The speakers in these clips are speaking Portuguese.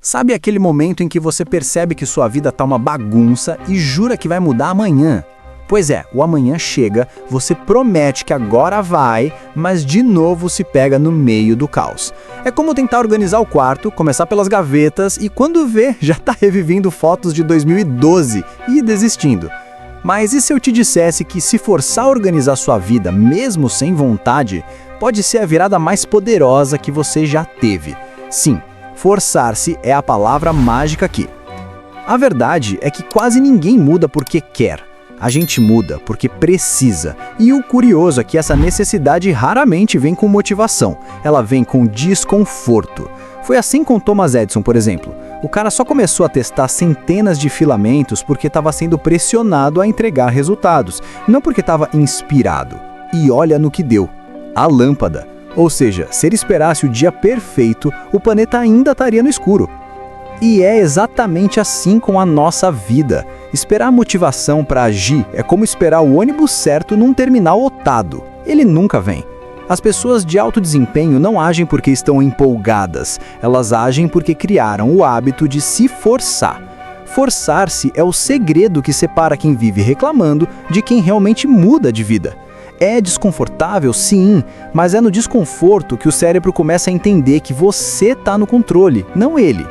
Sabe aquele momento em que você percebe que sua vida tá uma bagunça e jura que vai mudar amanhã? Pois é, o amanhã chega, você promete que agora vai, mas de novo se pega no meio do caos. É como tentar organizar o quarto, começar pelas gavetas e quando vê, já tá revivendo fotos de 2012 e desistindo. Mas e se eu te dissesse que se forçar a organizar sua vida, mesmo sem vontade, pode ser a virada mais poderosa que você já teve? Sim, forçar-se é a palavra mágica aqui. A verdade é que quase ninguém muda porque quer. A gente muda porque precisa. E o curioso é que essa necessidade raramente vem com motivação. Ela vem com desconforto. Foi assim com Thomas Edison, por exemplo. O cara só começou a testar centenas de filamentos porque estava sendo pressionado a entregar resultados, não porque estava inspirado. E olha no que deu. A lâmpada. Ou seja, se ele esperasse o dia perfeito, o planeta ainda estaria no escuro. E é exatamente assim com a nossa vida. Esperar motivação para agir é como esperar o ônibus certo num terminal lotado. Ele nunca vem. As pessoas de alto desempenho não agem porque estão empolgadas. Elas agem porque criaram o hábito de se forçar. Forçar-se é o segredo que separa quem vive reclamando de quem realmente muda de vida. É desconfortável, sim, mas é no desconforto que o cérebro começa a entender que você está no controle, não ele.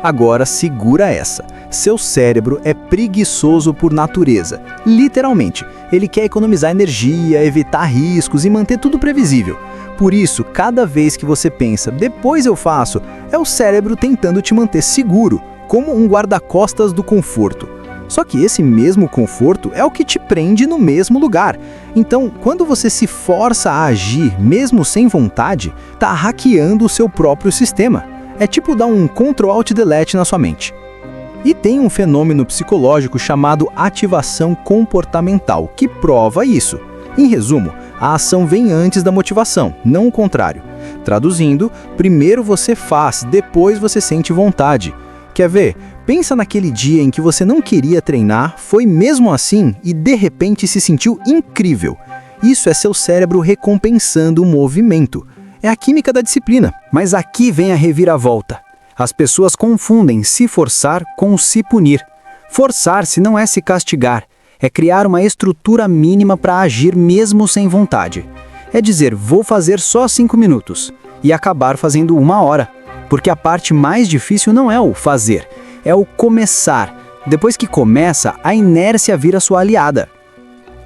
Agora segura essa. Seu cérebro é preguiçoso por natureza. Literalmente, ele quer economizar energia, evitar riscos e manter tudo previsível. Por isso, cada vez que você pensa, depois eu faço, é o cérebro tentando te manter seguro, como um guarda-costas do conforto. Só que esse mesmo conforto é o que te prende no mesmo lugar. Então, quando você se força a agir, mesmo sem vontade, tá hackeando o seu próprio sistema. É tipo dar um Ctrl-Alt-Delete na sua mente. E tem um fenômeno psicológico chamado ativação comportamental, que prova isso. Em resumo, a ação vem antes da motivação, não o contrário. Traduzindo, primeiro você faz, depois você sente vontade. Quer ver? Pensa naquele dia em que você não queria treinar, foi mesmo assim e de repente se sentiu incrível. Isso é seu cérebro recompensando o movimento. É a química da disciplina. Mas aqui vem a reviravolta. As pessoas confundem se forçar com se punir. Forçar-se não é se castigar, é criar uma estrutura mínima para agir mesmo sem vontade. É dizer, vou fazer só 5 minutos e acabar fazendo 1 hora. Porque a parte mais difícil não é o fazer, é o começar. Depois que começa, a inércia vira sua aliada.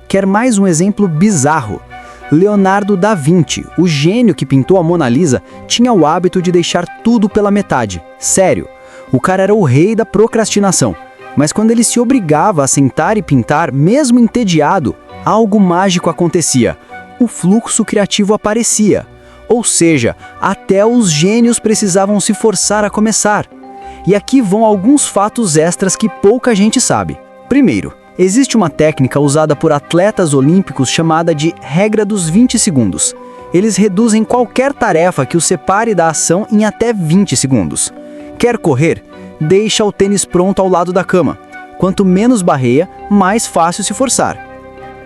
Quer mais um exemplo bizarro? Leonardo da Vinci, o gênio que pintou a Mona Lisa, tinha o hábito de deixar tudo pela metade. Sério, o cara era o rei da procrastinação. Mas quando ele se obrigava a sentar e pintar, mesmo entediado, algo mágico acontecia. O fluxo criativo aparecia. Ou seja, até os gênios precisavam se forçar a começar. E aqui vão alguns fatos extras que pouca gente sabe. Primeiro, existe uma técnica usada por atletas olímpicos chamada de regra dos 20 segundos. Eles reduzem qualquer tarefa que os separe da ação em até 20 segundos. Quer correr? Deixa o tênis pronto ao lado da cama. Quanto menos barreia, mais fácil se forçar.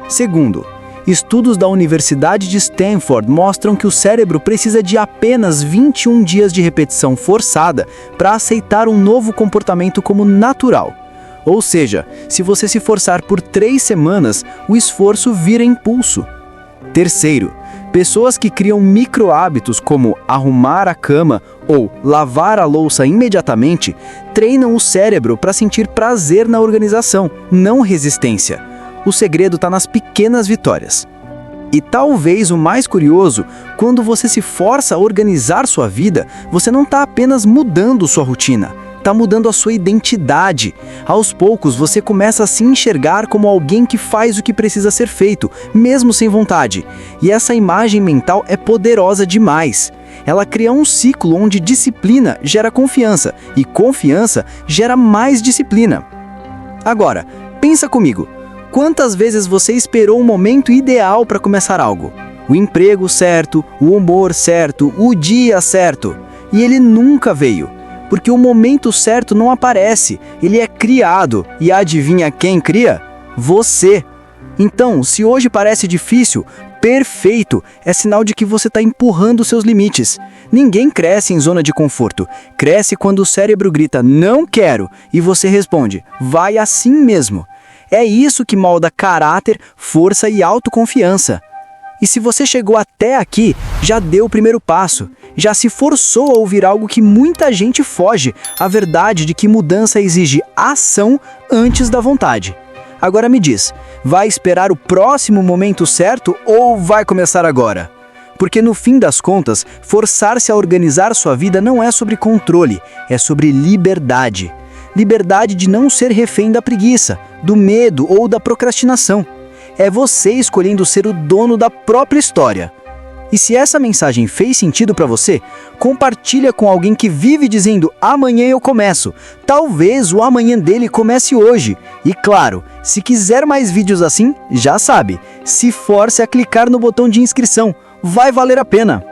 Segundo, estudos da Universidade de Stanford mostram que o cérebro precisa de apenas 21 dias de repetição forçada para aceitar um novo comportamento como natural. Ou seja, se você se forçar por 3 semanas, o esforço vira impulso. Terceiro, pessoas que criam micro-hábitos como arrumar a cama ou lavar a louça imediatamente, treinam o cérebro para sentir prazer na organização, não resistência. O segredo está nas pequenas vitórias. E talvez o mais curioso, quando você se força a organizar sua vida, você não está apenas mudando sua rotina, está mudando a sua identidade. Aos poucos você começa a se enxergar como alguém que faz o que precisa ser feito, mesmo sem vontade. E essa imagem mental é poderosa demais. Ela cria um ciclo onde disciplina gera confiança e confiança gera mais disciplina. Agora, pensa comigo. Quantas vezes você esperou um momento ideal para começar algo? O emprego certo, o humor certo, o dia certo. E ele nunca veio. Porque o momento certo não aparece, ele é criado. E adivinha quem cria? Você. Então, se hoje parece difícil, Perfeito! É sinal de que você está empurrando seus limites. Ninguém cresce em zona de conforto. Cresce quando o cérebro grita não quero e você responde vai assim mesmo. É isso que molda caráter, força e autoconfiança. E se você chegou até aqui, já deu o primeiro passo. Já se forçou a ouvir algo que muita gente foge, a verdade de que mudança exige ação antes da vontade. Agora me diz, vai esperar o próximo momento certo ou vai começar agora? Porque no fim das contas, forçar-se a organizar sua vida não é sobre controle, é sobre liberdade. Liberdade de não ser refém da preguiça, do medo ou da procrastinação. É você escolhendo ser o dono da própria história. E se essa mensagem fez sentido para você, compartilha com alguém que vive dizendo amanhã eu começo. Talvez o amanhã dele comece hoje. E claro, se quiser mais vídeos assim, já sabe, se force a clicar no botão de inscrição. Vai valer a pena.